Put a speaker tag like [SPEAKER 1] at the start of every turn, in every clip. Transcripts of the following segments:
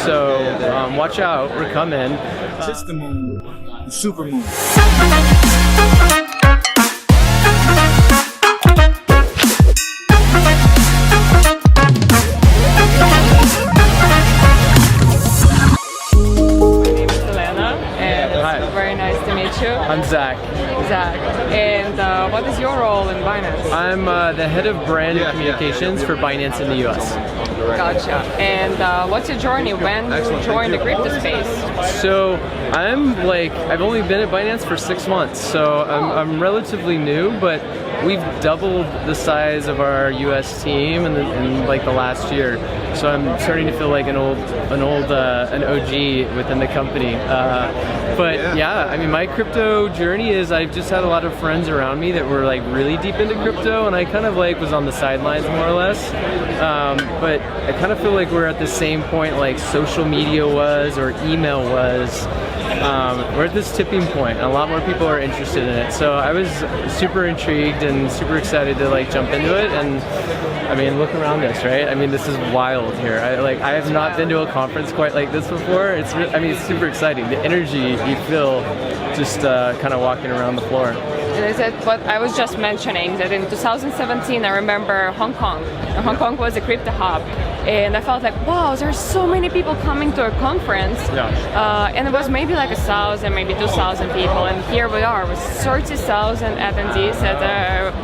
[SPEAKER 1] So watch out, we're coming.
[SPEAKER 2] It's the moon, the supermoon.
[SPEAKER 3] Elena, and
[SPEAKER 1] Hi.
[SPEAKER 3] it's very nice to meet you.
[SPEAKER 1] I'm Zack.
[SPEAKER 3] Zack. And what is your role in Binance?
[SPEAKER 1] I'm the head of brand communications for Binance in the US.
[SPEAKER 3] Gotcha. And what's your journey? When you joined the crypto space?
[SPEAKER 1] So I've only been at Binance for 6 months, so I'm relatively new, but we've doubled the size of our US team in like the last year. So I'm starting to feel like an OG within the company. But yeah, I mean, my crypto journey is I've just had a lot of friends around me that were like really deep into crypto, and I kind of like was on the sidelines more or less. But I kind of feel like we're at the same point like social media was or email was. We're at this tipping point, and a lot more people are interested in it. So I was super intrigued and super excited to like jump into it. And I mean, look around this, right? I mean, this is wild here. I have not been to a conference quite like this before. It's super exciting. The energy you feel just kind of walking around the floor.
[SPEAKER 3] And is it what I was just mentioning, that in 2017 I remember Hong Kong. And Hong Kong was a crypto hub, and I felt like, wow, there's so many people coming to a conference. And it was maybe like 1,000, maybe 2,000 people, and here we are with 30,000 attendees at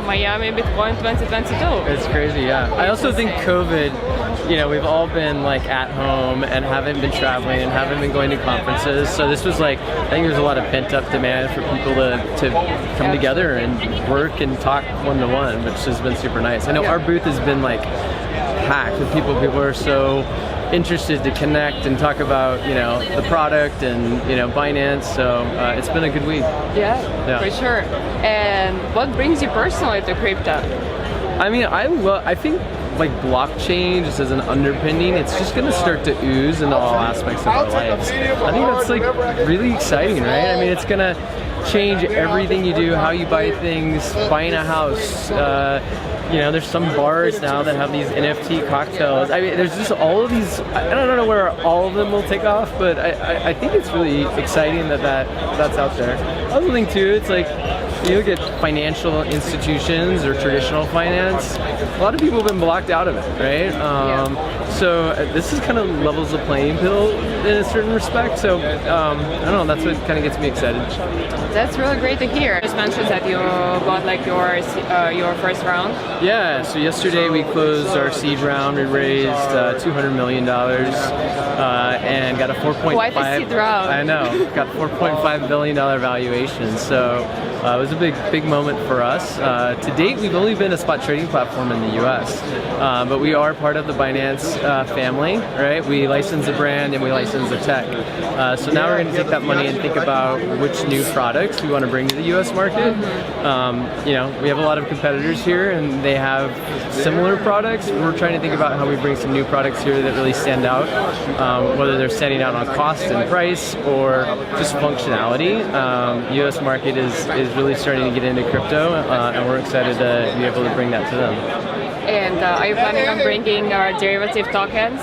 [SPEAKER 3] Miami Bitcoin 2022.
[SPEAKER 1] It's crazy, yeah. I also think COVID, you know, we've all been like at home and haven't been traveling and haven't been going to conferences. So this was like, I think there's a lot of pent up demand for people to come together and work and talk one-to-one, which has been super nice. I know our booth has been like packed with people. People are so interested to connect and talk about, you know, the product and, you know, Binance. So it's been a good week.
[SPEAKER 3] Yeah, for sure. And what brings you personally to crypto?
[SPEAKER 1] I mean, I think like blockchain just as an underpinning, it's just going to start to ooze into all aspects of our lives. I think that's like really exciting, right? I mean, it's going to change everything you do, how you buy things, buying a house. You know, there's some bars now that have these NFT cocktails. I mean, there's just all of these. I don't know where all of them will take off, but I think it's really exciting that's out there. Other thing too, it's like, you look at financial institutions or traditional finance, a lot of people have been blocked out of it, right? So this is kind of levels the playing field in a certain respect. So I don't know, that's what kind of gets me excited.
[SPEAKER 3] That's really great to hear. You just mentioned that you got like your first round.
[SPEAKER 1] Yeah, so yesterday we closed our seed round. We raised $200 million and got a 4.5.
[SPEAKER 3] Quite a seed round.
[SPEAKER 1] I know, got $4.5 billion valuation. So it was a big moment for us. To date, we've only been a spot trading platform in the US, but we are part of the Binance family, right? We license the brand and we license the tech. So now we're going to take that money and think about which new products we want to bring to the US market. You know, we have a lot of competitors here and they have similar products. We're trying to think about how we bring some new products here that really stand out, whether they're standing out on cost and price or just functionality. US market is really starting to get into crypto, and we're excited to be able to bring that to them.
[SPEAKER 3] And are you planning on bringing derivative tokens?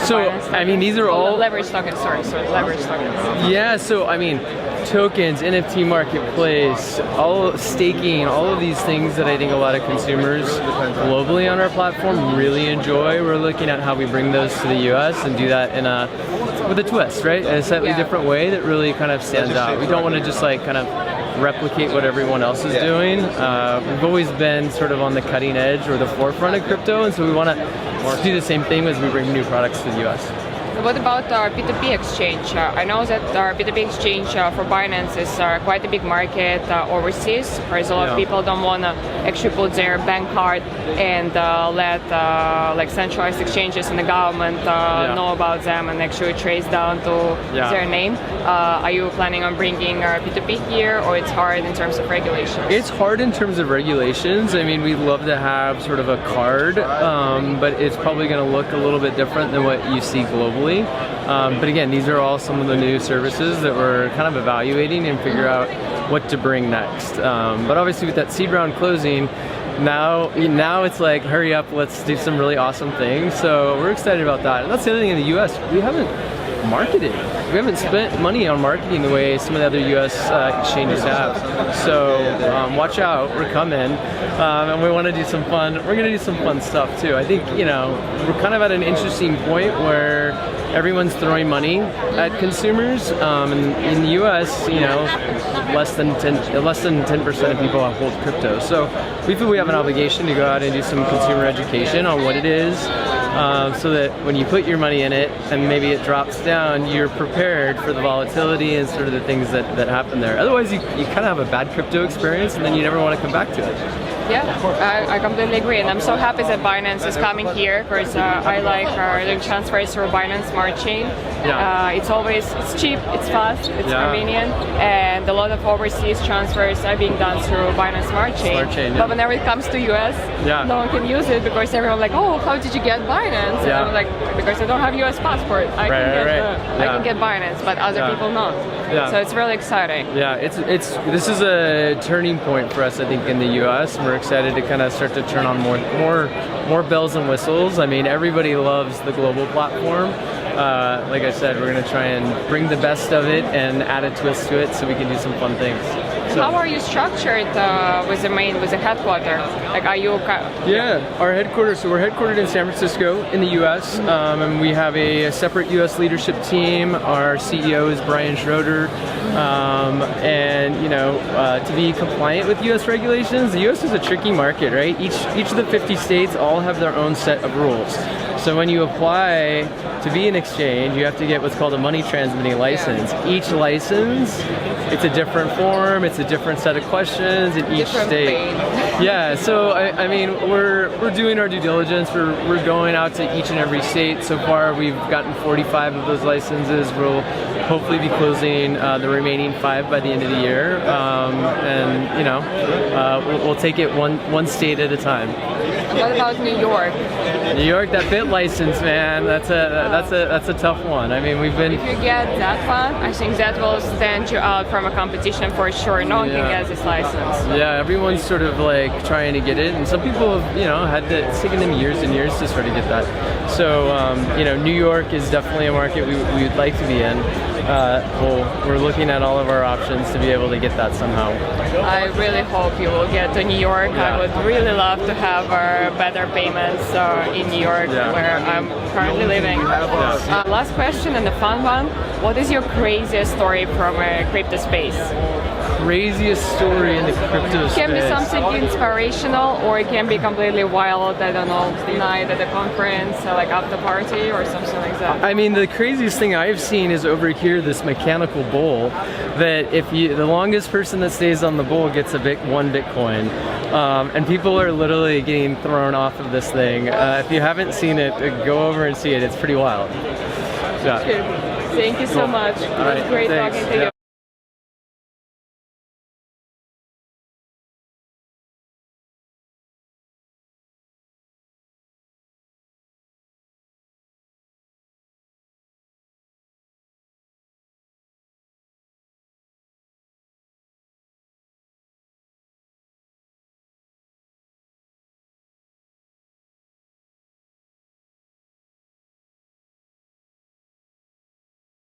[SPEAKER 1] So, I mean, these are all
[SPEAKER 3] leverage tokens. Sorry, leverage tokens.
[SPEAKER 1] Yeah. So, I mean, tokens, NFT marketplace, all staking, all of these things that I think a lot of consumers globally on our platform really enjoy. We're looking at how we bring those to the US and do that with a twist, right? In a slightly different way that really kind of stands out. We don't want to just like kind of replicate what everyone else is doing. We've always been sort of on the cutting edge or the forefront of crypto, and so we want to do the same thing as we bring new products to the US.
[SPEAKER 3] What about our P2P exchange? I know that our P2P exchange for Binance is quite a big market overseas, whereas a lot of people don't want to actually put their bank card and let like centralized exchanges and the government know about them and actually trace down to their name. Are you planning on bringing our P2P here, or it's hard in terms of regulations?
[SPEAKER 1] It's hard in terms of regulations. I mean, we'd love to have sort of a card, but it's probably going to look a little bit different than what you see globally. But again, these are all some of the new services that we're kind of evaluating and figure out what to bring next. But obviously with that seed round closing, now it's like, hurry up, let's do some really awesome things. So we're excited about that. And that's the other thing in the US, we haven't marketed. We haven't spent money on marketing the way some of the other US exchanges have. So watch out, we're coming. And we want to do some fun, we're going to do some fun stuff too. I think, we're kind of at an interesting point where everyone's throwing money at consumers. In the US, less than 10% of people hold crypto. So we feel we have an obligation to go out and do some consumer education on what it is, so that when you put your money in it and maybe it drops down, you're prepared for the volatility and sort of the things that happen there. Otherwise, you kind of have a bad crypto experience and then you never want to come back to it.
[SPEAKER 3] Yeah, I completely agree, and I'm so happy that Binance is coming here because I like doing transfers through Binance Smart Chain.
[SPEAKER 1] Yeah.
[SPEAKER 3] It's cheap, it's fast, it's convenient, and a lot of overseas transfers are being done through Binance Smart Chain. But whenever it comes to US, no one can use it because everyone's like, oh, how did you get Binance? And I'm like, because I don't have US passport, I can get Binance, but other people not. So it's really exciting.
[SPEAKER 1] Yeah, this is a turning point for us, I think, in the US. We're excited to kind of start to turn on more bells and whistles. I mean, everybody loves the global platform. Like I said, we're going to try and bring the best of it and add a twist to it so we can do some fun things. So,
[SPEAKER 3] how are you structured with the headquarters? Like, are you?
[SPEAKER 1] Our headquarters. So we're headquartered in San Francisco, in the U.S., and we have a separate U.S. leadership team. Our CEO is Brian Schroeder, and to be compliant with U.S. regulations, the U.S. is a tricky market, right? Each of the 50 states all have their own set of rules. So when you apply to be an exchange, you have to get what's called a money transmitting license. Each license, it's a different form, it's a different set of questions in each state. Yeah, so I mean, we're doing our due diligence. We're going out to each and every state. So far, we've gotten 45 of those licenses. We'll hopefully be closing the remaining 5 by the end of the year, we'll take it one state at a time.
[SPEAKER 3] What about New York?
[SPEAKER 1] New York, that bit license, man, that's a tough one. I mean, we've been.
[SPEAKER 3] If you get that one, I think that will stand you out from a competition for sure. No one can get this license.
[SPEAKER 1] Yeah, everyone's sort of like trying to get it, and some people have, it's taken them years and years to sort of get that. So, New York is definitely a market we would like to be in. We're looking at all of our options to be able to get that somehow.
[SPEAKER 3] I really hope you will get to New York. I would really love to have better payments in New York, where I'm currently living. Last question and the fun one. What is your craziest story from crypto space?
[SPEAKER 1] Craziest story in the crypto space?
[SPEAKER 3] It can be something inspirational, or it can be completely wild, I don't know, night at a conference, like after party or something like that.
[SPEAKER 1] I mean, the craziest thing I've seen is over here, this mechanical bull, that the longest person that stays on the bull gets 1 Bitcoin. And people are literally getting thrown off of this thing. If you haven't seen it, go over and see it. It's pretty wild.
[SPEAKER 3] Thank you so much. It was great talking to you.